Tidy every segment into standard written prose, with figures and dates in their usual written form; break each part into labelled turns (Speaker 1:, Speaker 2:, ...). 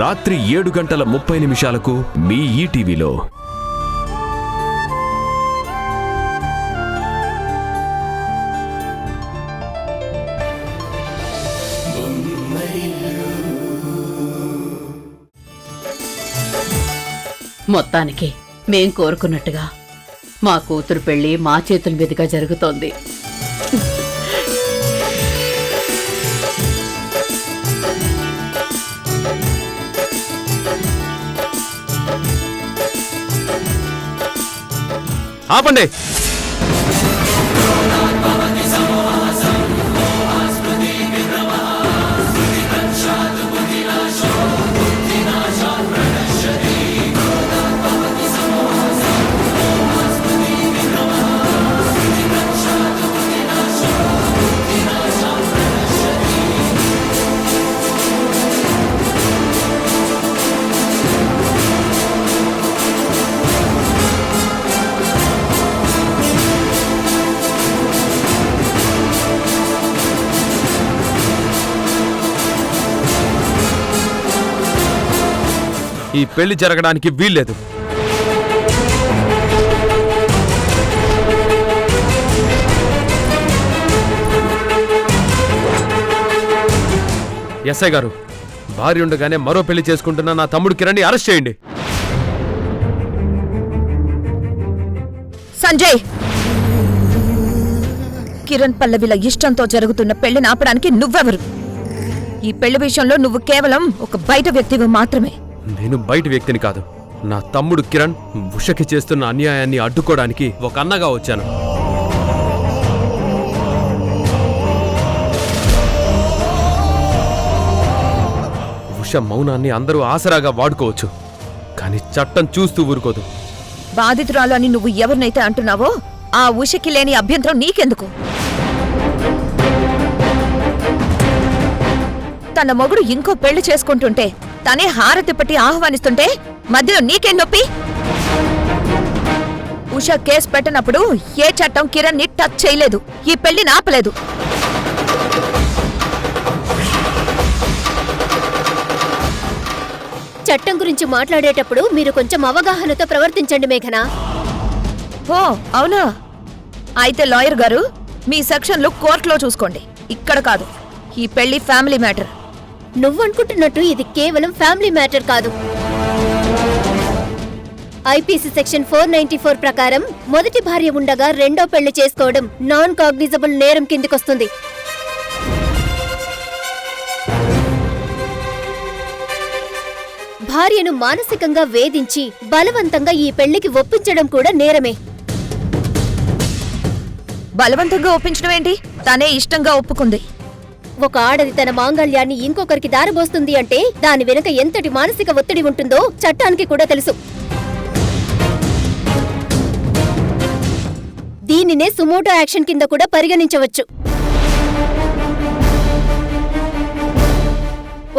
Speaker 1: రాత్రి 7:30 మీ ఈటీవీలో.
Speaker 2: మొత్తానికి మేం కోరుకున్నట్టుగా మా కూతురు పెళ్లి మా చేతుల మీదుగా జరుగుతోంది.
Speaker 3: ఆపండి. ఈ పెళ్లి జరగడానికి వీల్లేదు. ఎస్ఐ గారు, భార్య ఉండగానే మరో పెళ్లి చేసుకుంటున్న నా తమ్ముడు కిరణ్ని అరెస్ట్ చేయండి.
Speaker 4: సంజయ్, కిరణ్ పల్లవిల ఇష్టంతో జరుగుతున్న పెళ్లిని ఆపడానికి నువ్వెవరు? ఈ పెళ్లి విషయంలో నువ్వు కేవలం ఒక బయట వ్యక్తివి మాత్రమే.
Speaker 3: నేను బయట వ్యక్తిని కాదు. నా తమ్ముడు కిరణ్ ఉషకి చేస్తున్న అన్యాయాన్ని అడ్డుకోవడానికి ఒక అన్నగా వచ్చాను. ఉష మౌనాన్ని అందరూ ఆసరాగా వాడుకోవచ్చు, కానీ చట్టం చూస్తూ ఊరుకోదు.
Speaker 4: బాధితురాలు అని నువ్వు ఎవరినైతే అంటున్నావో ఆ ఉషకి లేని అభ్యంతరం నీకెందుకు? తన మొగుడు ఇంకో పెళ్లి చేసుకుంటుంటే తనే హారతి పట్టి ఆహ్వానిస్తుంటే మధ్యలో నీకేం నొప్పి? ఉష కేసు పెట్టనప్పుడు ఏ చట్టం కిరణ్ ని టచ్ చేయలేదు, ఈ పెళ్లిని ఆపలేదు.
Speaker 5: చట్టం గురించి మాట్లాడేటప్పుడు మీరు కొంచెం అవగాహనతో ప్రవర్తించండి మేఘనా.
Speaker 4: ఓ అవునా? అయితే లాయర్ గారు, మీ సెక్షన్లు కోర్టులో చూసుకోండి, ఇక్కడ కాదు. ఈ పెళ్లి ఫ్యామిలీ మ్యాటర్.
Speaker 5: నువ్వనుకుంటున్నట్టు ఇది కేవలం ఫ్యామిలీ మ్యాటర్ కాదు. ఐపీసీ సెక్షన్ 494 ప్రకారం మొదటి భార్య ఉండగా రెండో పెళ్లి చేసుకోవడం నాన్ కాగ్నిజబుల్ నేరం కిందికొస్తుంది. భార్యను మానసికంగా వేధించి బలవంతంగా ఈ పెళ్లికి ఒప్పించడం కూడా నేరమే.
Speaker 4: బలవంతంగా ఒప్పించడం ఏంటి? తనే ఇష్టంగా ఒప్పుకుంది.
Speaker 5: ఒక ఆడది తన మాంగళ్యాన్ని ఇంకొకరికి దారబోస్తుంది అంటే దాని వెనుక ఎంతటి మానసిక ఒత్తిడి ఉంటుందో చట్టానికి కూడా తెలుసు. దీనినే సుమోటో యాక్షన్ కింద కూడా పరిగణించవచ్చు.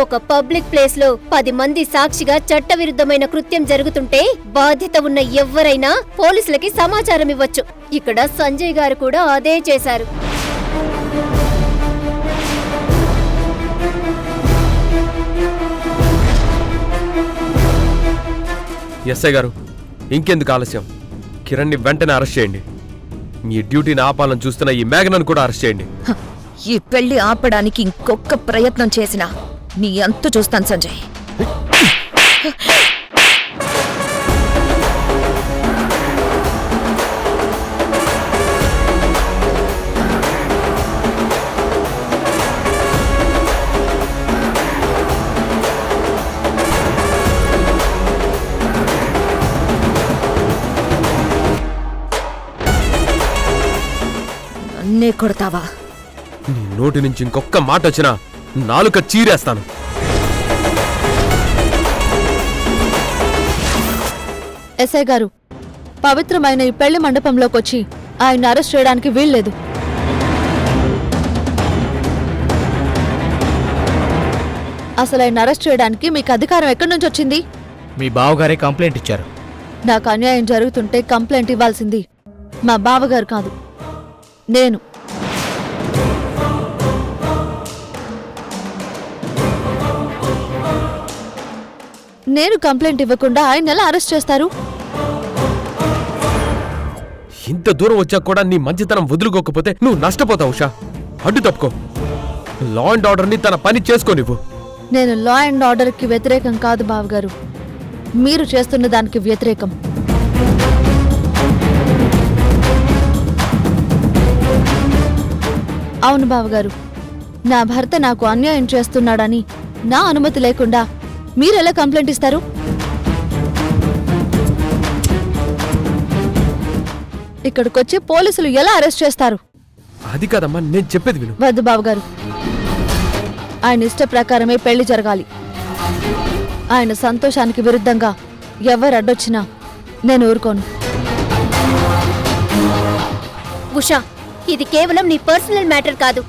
Speaker 5: ఒక పబ్లిక్ ప్లేస్ లో 10 మంది సాక్షిగా చట్టవిరుద్ధమైన కృత్యం జరుగుతుంటే బాధ్యత ఉన్న ఎవ్వరైనా పోలీసులకి సమాచారం ఇవ్వచ్చు. ఇక్కడ సంజయ్ గారు కూడా అదే చేశారు.
Speaker 3: ఎస్ఐ గారు, ఇంకెందుకు ఆలస్యం? కిరణ్ని వెంటనే అరెస్ట్ చేయండి. మీ డ్యూటీని ఆపాలని చూస్తున్న ఈ మేఘనను కూడా అరెస్ట్ చేయండి.
Speaker 4: ఈ పెళ్లి ఆపడానికి ఇంకొక ప్రయత్నం చేసినా నీ అంతు చూస్తాను సంజయ్. నన్నే కొడతావా?
Speaker 3: నీ నోటి నుంచి ఇంకొక్క మాట వచ్చినా నాలుక చీరేస్తాను.
Speaker 6: ఎస్ఐ గారు, పవిత్రమైన ఈ పెళ్లి మండపంలోకొచ్చి ఆయన అరెస్ట్ చేయడానికి వీల్లేదు. అసలు ఆయన అరెస్ట్ చేయడానికి మీకు అధికారం ఎక్కడి నుంచి వచ్చింది?
Speaker 7: మీ బావగారే కంప్లైంట్ ఇచ్చారు.
Speaker 6: నాకు అన్యాయం జరుగుతుంటే కంప్లైంట్ ఇవ్వాల్సింది మా బావగారు కాదు, నేను. నేను కంప్లైంట్ ఇవ్వకుండా ఆయన ఎలా అరెస్ట్ చేస్తారు?
Speaker 3: ఇంత దూరం వచ్చాక కూడా నీ మంచితనం వదులుకోకపోతే నువ్వు నష్టపోతావు ఉషా. అడ్డు తప్పుకో. లా అండ్ ఆర్డర్ని తన పని చేసుకో నువ్వు.
Speaker 6: నేను లా అండ్ ఆర్డర్కి వ్యతిరేకం కాదు బావగారు, మీరు చేస్తున్న దానికి వ్యతిరేకం. అవును బావగారు, నా భర్త నాకు అన్యాయం చేస్తున్నాడని నా అనుమతి లేకుండా మీరెలా కంప్లైంట్ ఇస్తారు? ఇక్కడికొచ్చి పోలీసులు ఎలా అరెస్ట్ చేస్తారు?
Speaker 3: అది కాదమ్మా, నేను చెప్పేది విను.
Speaker 6: వద్దు బావగారు, ఆయన ఇష్ట ప్రకారమే పెళ్లి జరగాలి. ఆయన సంతోషానికి విరుద్ధంగా ఎవరు అడ్డొచ్చినా నేను ఊరుకోను.
Speaker 5: ఉషా, ఇది కేవలం నీ పర్సనల్ మ్యాటర్ కాదు,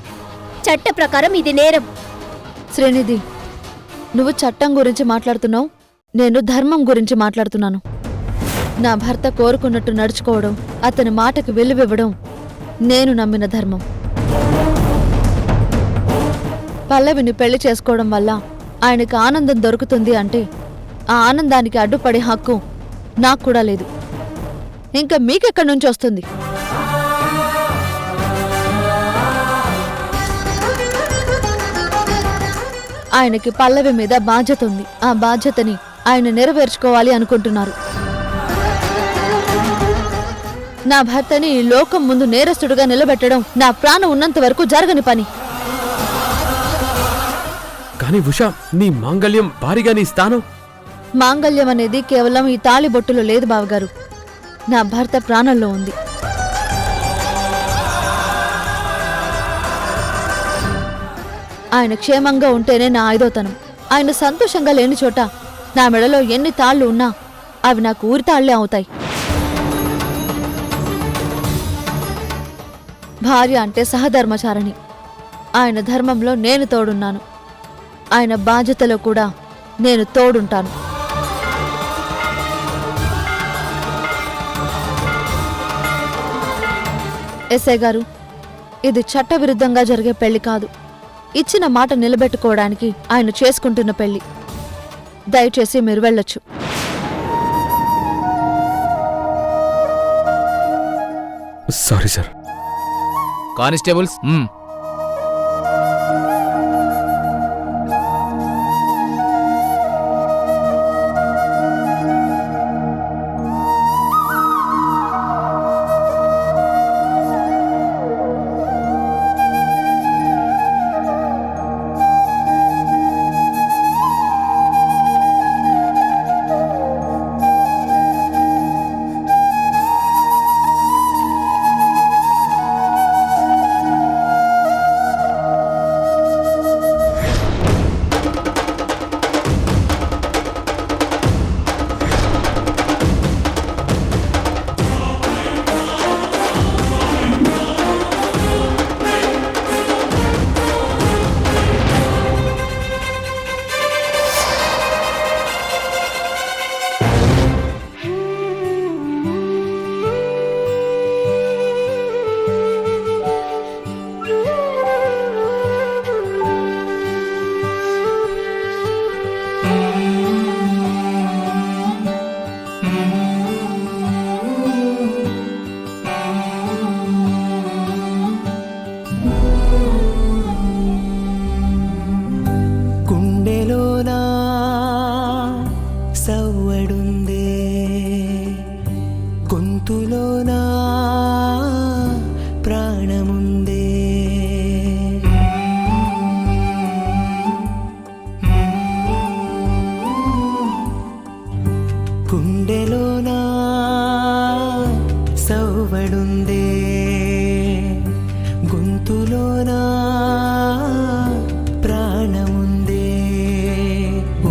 Speaker 5: చట్ట ప్రకారం ఇది నేరం.
Speaker 6: శ్రీనిధి, నువ్వు చట్టం గురించి మాట్లాడుతున్నావు, నేను ధర్మం గురించి మాట్లాడుతున్నాను. నా భర్త కోరుకున్నట్టు నడుచుకోవడం, అతని మాటకి విలువివ్వడం నేను నమ్మిన ధర్మం. పల్లవిని పెళ్లి చేసుకోవడం వల్ల ఆయనకు ఆనందం దొరుకుతుంది అంటే ఆ ఆనందానికి అడ్డుపడే హక్కు నాకు కూడా లేదు. ఇంకా మీకెక్కడి నుంచి వస్తుంది? ఆయనకి పల్లవి మీద బాధ్యత ఉంది. ఆ బాధ్యతని ఆయన నెరవేర్చుకోవాలి అనుకుంటున్నారు. నా భర్తని ఈ లోకం ముందు నేరస్తుడుగా నిలబెట్టడం నా ప్రాణం ఉన్నంత వరకు జరగని పని.
Speaker 3: కానీ ఉషా, నీ మాంగళ్యం భారీగా నీ స్థానం.
Speaker 6: మాంగళ్యం అనేది కేవలం ఈ తాళిబొట్టులో లేదు బావగారు, నా భర్త ప్రాణంలో ఉంది. ఆయన క్షేమంగా ఉంటేనే నా ఐదోతనం. ఆయన సంతోషంగా లేని చోట నా మెడలో ఎన్ని తాళ్లు ఉన్నా అవి నాకు ఊరి తాళ్లే అవుతాయి. భార్య అంటే సహధర్మచారిణి. ఆయన ధర్మంలో నేను తోడున్నాను, ఆయన బాధ్యతలో కూడా నేను తోడుంటాను. ఎస్ఐ గారు, ఇది చట్టవిరుద్ధంగా జరిగే పెళ్లి కాదు. ఇచ్చిన మాట నిలబెట్టుకోవడానికి ఆయన చేసుకుంటున్న పెళ్లి. దయచేసి మీరు వెళ్ళొచ్చు.
Speaker 3: Sorry sir.
Speaker 7: కానిస్టేబుల్స్,
Speaker 8: గుండెలోనా సవ్వడుందే, గొంతులోనా ప్రాణముందే. గుండెలోనా సవ్వడుందే, గొంతులోనా ప్రాణముందే.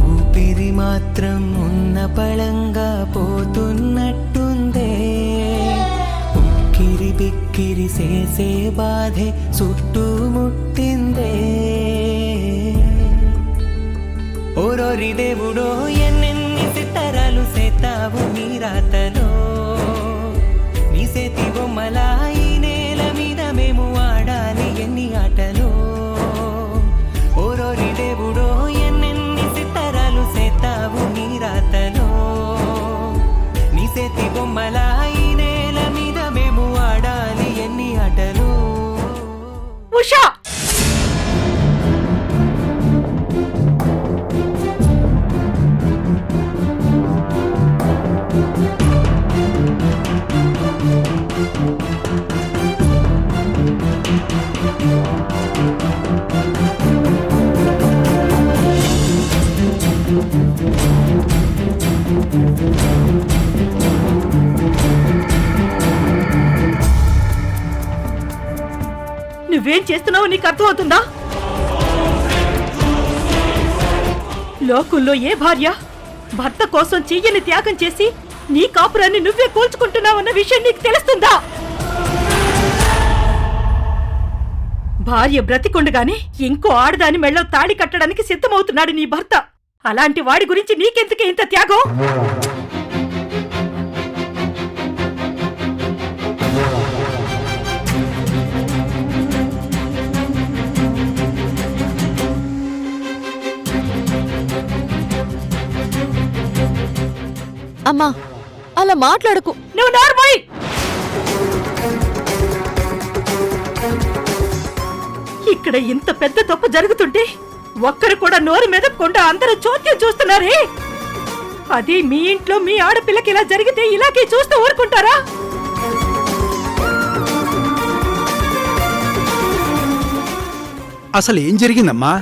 Speaker 8: ఊపిరి మాత్రం ఉన్న పళంగా పోతున్నట్టుందే. ఉక్కిరి బిక్కిరి చేసే బాధే చుట్టుముట్టిందే. ఓరోరి దేవుడో, ఎన్నెన్ని సితారాలు సేతావు నీ రాతలో. నీ సేతి బొమ్మలా ఈ నేల మీద మేము ఆడాలి ఎన్ని ఆటలో. ఓరోరి దేవుడో, ఎన్నెన్ని సితారాలు సేతావు నీ
Speaker 2: నువ్వేం చేస్తున్నావో నీకు అర్థమవుతుందా? లోకంలో ఏ భార్య భర్త కోసం చెయ్యని త్యాగం చేసి నీ కాపురాన్ని నువ్వే కూల్చుకుంటున్నావన్న విషయం నీకు తెలుస్తుందా? భార్య బ్రతికొండగానే ఇంకో ఆడదాని మెళ్ళో తాళి కట్టడానికి సిద్ధమవుతున్నాడు నీ భర్త. అలాంటి వాడి గురించి నీకెందుకే ఇంత త్యాగం?
Speaker 6: అమ్మా అలా మాట్లాడకు.
Speaker 2: నువ్వు నార్మల్. ఇక్కడ ఇంత పెద్ద తప్పు జరుగుతుంటే ఒక్కరు కూడా నోరు మెదపకుండా అందరూ చోద్యం చూస్తున్నారే. అది మీ ఇంట్లో మీ ఆడపిల్లకి ఇలా జరిగితే ఇలాగే చూస్తూ ఊరుకుంటారా?
Speaker 9: అసలు ఏం జరిగిందమ్మా?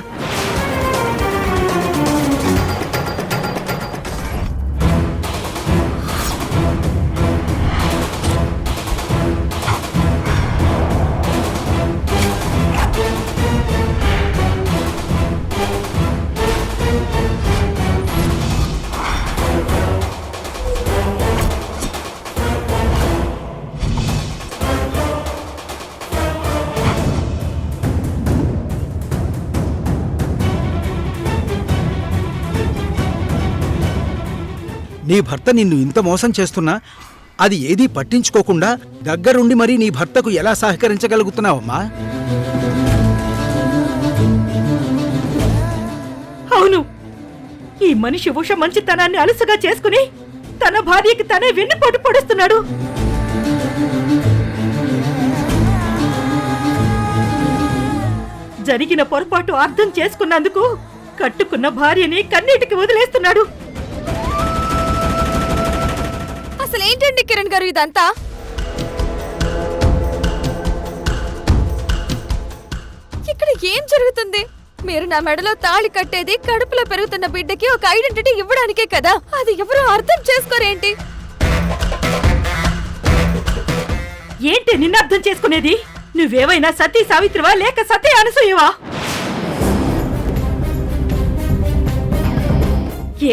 Speaker 9: నీ భర్త నిన్ను ఇంత మోసం చేస్తున్నా అది ఏదీ పట్టించుకోకుండా దగ్గరుండి మరీ నీ భర్తకు ఎలా సహకరించగలుగుతున్నావమ్మా?
Speaker 2: అవును, ఈ మనిషి ఉష మంచితనాన్ని అలుసుగా చేసుకుని తన భార్యకి తనే వెన్నుపోటు పొడుస్తున్నాడు. జరిగిన పొరపాటు అర్థం చేసుకున్నందుకు కట్టుకున్న భార్యని కన్నీటికి వదిలేస్తున్నాడు.
Speaker 4: అసలేంటండి కిరణ్ గారు ఇదంతా? ఇక్కడ ఏం జరుగుతుంది? మీరు నా మెడలో తాళి కట్టేది కడుపులో పెరుగుతున్న బిడ్డకి ఒక ఐడెంటిటీ ఇవ్వడానికే కదా. అది ఎవరూ అర్థం చేసుకోరేంటి?
Speaker 2: ఏంటి నిన్ను అర్థం చేసుకునేది? నువ్వేవైనా సతీ సావిత్రివా లేక సతీ అనసూయవా?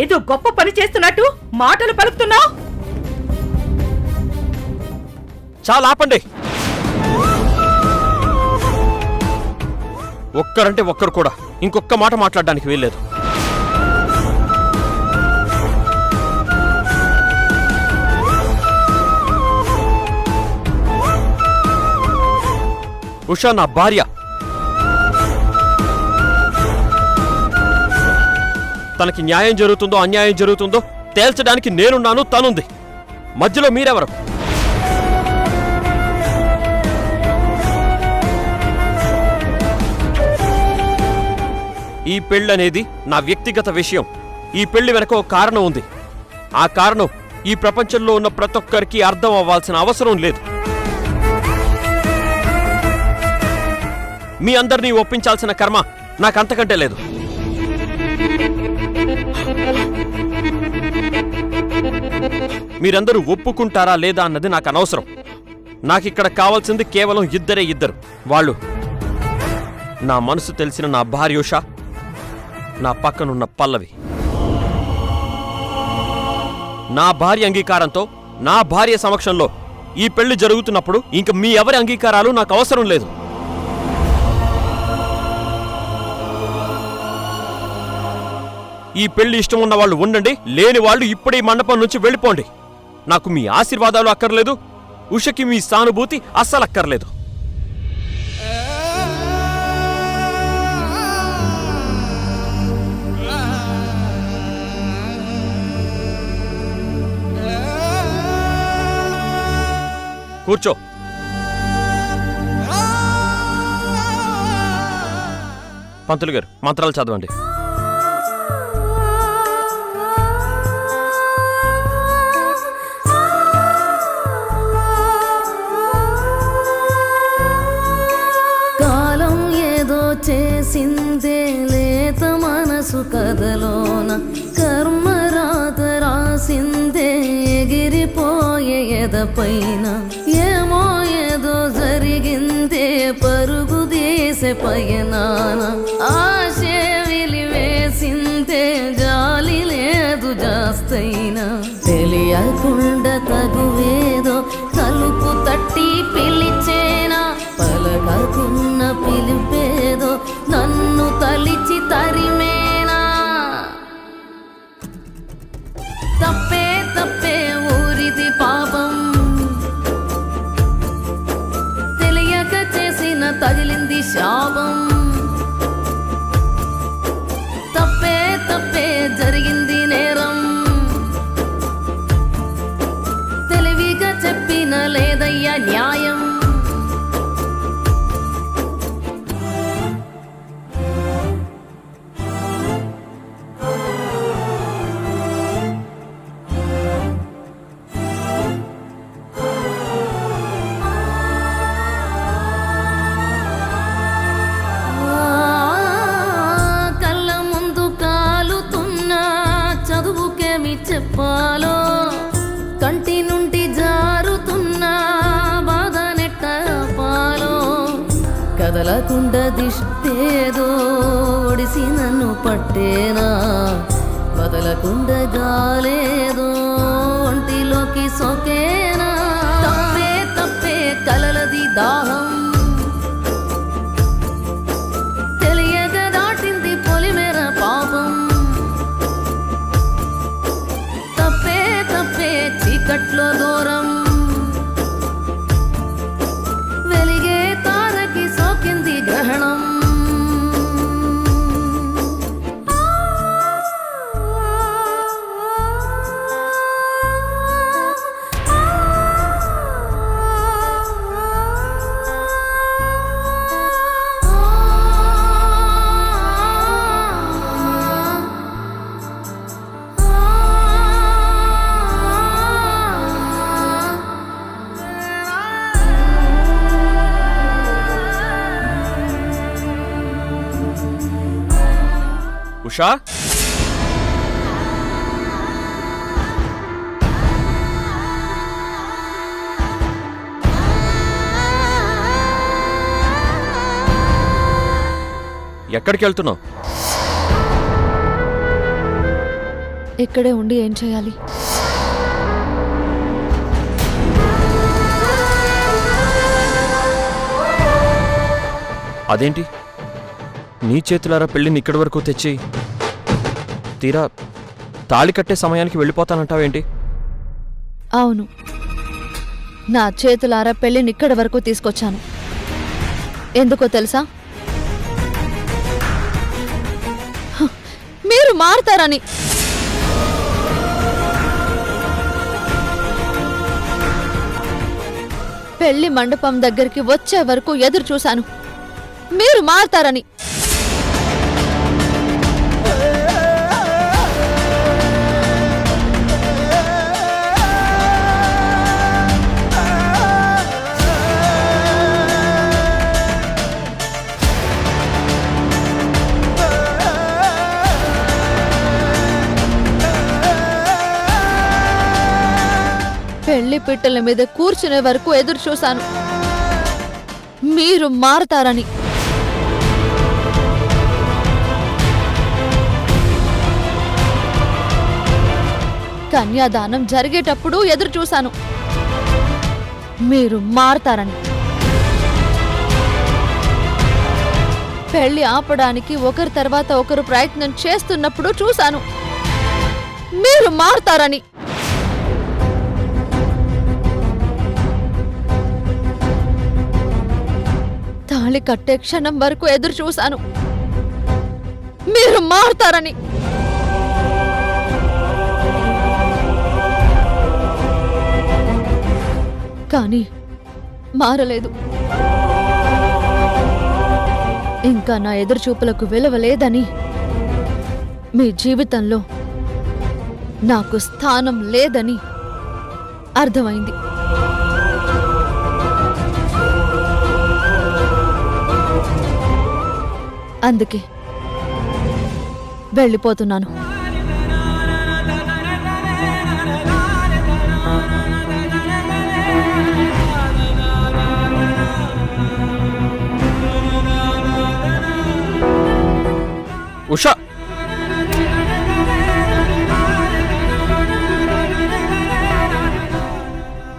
Speaker 2: ఏదో గొప్ప పని చేస్తున్నట్టు మాటలు పలుకుతున్నావు.
Speaker 3: చాలా ఆపండి. ఒక్కరంటే ఒక్కరు కూడా ఇంకొక్క మాట మాట్లాడడానికి వీల్లేదు. ఉషా నా భార్య. తనకి న్యాయం జరుగుతుందో అన్యాయం జరుగుతుందో తేల్చడానికి నేనున్నాను, తనుంది. మధ్యలో మీరెవరు? ఈ పెళ్ళనేది నా వ్యక్తిగత విషయం. ఈ పెళ్లి వెనక ఒక కారణం ఉంది. ఆ కారణం ఈ ప్రపంచంలో ఉన్న ప్రతి ఒక్కరికి అర్థం అవ్వాల్సిన అవసరం లేదు. మీ అందరినీ ఒప్పించాల్సిన కర్మ నాకంతకంటే లేదు. మీరందరూ ఒప్పుకుంటారా లేదా అన్నది నాకు అనవసరం. నాకిక్కడ కావాల్సింది కేవలం ఇద్దరు. వాళ్ళు నా మనసు తెలిసిన నా భార్య ఉషా, నా పక్కనున్న పల్లవి. నా భార్య అంగీకారంతో, నా భార్య సమక్షంలో ఈ పెళ్లి జరుగుతున్నప్పుడు ఇంక మీ ఎవరి అంగీకారాలు నాకు అవసరం లేదు. ఈ పెళ్లి ఇష్టం ఉన్న వాళ్ళు ఉండండి, లేని వాళ్ళు ఇప్పుడే ఈ మండపం నుంచి వెళ్ళిపోండి. నాకు మీ ఆశీర్వాదాలు అక్కర్లేదు, ఉషకి మీ సానుభూతి అస్సలు అక్కర్లేదు. కూర్చో. పంతులు గారు మంత్రాలు చదవండి.
Speaker 10: వేసిందే లేత మనసు కథలోన కర్మరాత రాసిందే ఎగిరిపోయే ఎదపైన ఏమో ఏదో జరిగిందే పరుగు దేశ పయనాన ఆశే వెలివేసిందే జాలి లేదు జాస్తైనా తెలియకుండా తగువేదో తలుపు తట్టి పిలిచేనా పలకకున్న పిలిపేదో నన్ను తలిచి తరిమేనా తప్పే తప్పే ఊరిది పాపం తెలియక చేసిన తగిలింది శాపం తప్పే తప్పే జరిగింది నేరం తెలివిగా చెప్పిన లేదయ్యా న్యాయం కళ్ళ ముందు కాలుతున్నా చదువుకేమి చెప్పాలో కంటి నుండి జారుతున్నా బాధ నెట్టాపాలో కదలకుండా దిష్టేదో ఒడిసి నన్ను పట్టేనా వదలకుండా గాలేదో ఒంటిలోకి సోకేనా తప్పే తప్పే కలలది దాహం తెలియక దాటింది పొలిమేర పాపం తప్పే తప్పే చీకట్లో దూరం వెలిగే తారకి సోకింది గ్రహణం
Speaker 3: ఉషా ఎక్కడికి వెళ్తున్నావు?
Speaker 6: ఇక్కడే ఉండి ఏం చేయాలి?
Speaker 3: అదేంటి నీ చేతులారా పెళ్ళిని ఇక్కడి వరకు తెచ్చి తీరా తాళి కట్టే సమయానికి వెళ్ళిపోతానంటావేంటి?
Speaker 6: అవును, నా చేతులారా పెళ్లిని ఇక్కడి వరకు తీసుకొచ్చాను. ఎందుకో తెలుసా? మీరు మారతారని. పెళ్లి మండపం దగ్గరికి వచ్చే వరకు ఎదురు చూశాను, మీరు మారతారని. పెళ్లి పిట్టల మీద కూర్చునే వరకు ఎదురు చూశాను, మీరు మారతారని. కన్యాదానం జరిగేటప్పుడు ఎదురు చూశాను, మీరు మారతారని. పెళ్లి ఆపడానికి ఒకరి తర్వాత ఒకరు ప్రయత్నం చేస్తున్నప్పుడు చూశాను, మీరు మారతారని. తాళి కట్టే క్షణం వరకు ఎదురు చూశాను, మీరు మారతారని. కానీ మారలేదు. ఇంకా నా ఎదురుచూపులకు విలువ లేదని, మీ జీవితంలో నాకు స్థానం లేదని అర్థమైంది. అందుకే వెళ్ళిపోతున్నాను.
Speaker 3: ఉషా,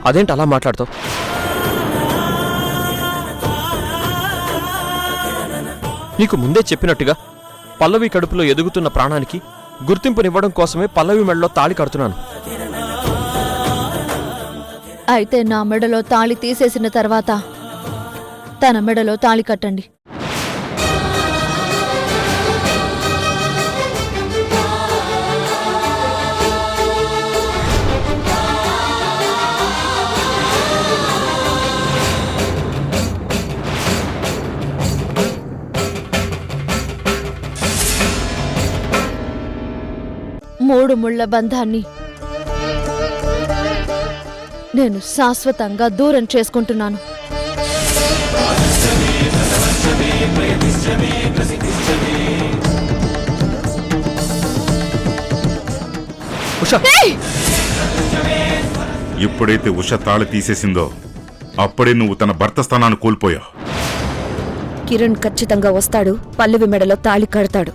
Speaker 3: అదేంటి అలా మాట్లాడతావు? నీకు ముందే చెప్పినట్టుగా పల్లవి కడుపులో ఎదుగుతున్న ప్రాణానికి గుర్తింపునివ్వడం కోసమే పల్లవి మెడలో తాళి కడుతున్నాను.
Speaker 6: అయితే నా మెడలో తాళి తీసేసిన తర్వాత తన మెడలో తాళి కట్టండి. మూడు ముళ్ల బంధాన్ని నేను శాశ్వతంగా దూరం చేసుకుంటున్నాను.
Speaker 3: ఉషా,
Speaker 11: ఎప్పుడైతే ఉష తాళి తీసేసిందో అప్పుడే నువ్వు తన భర్త స్థానాన్ని కోల్పోయావు.
Speaker 4: కిరణ్ ఖచ్చితంగా వస్తాడు, పల్లవి మెడలో తాళి కడతాడు.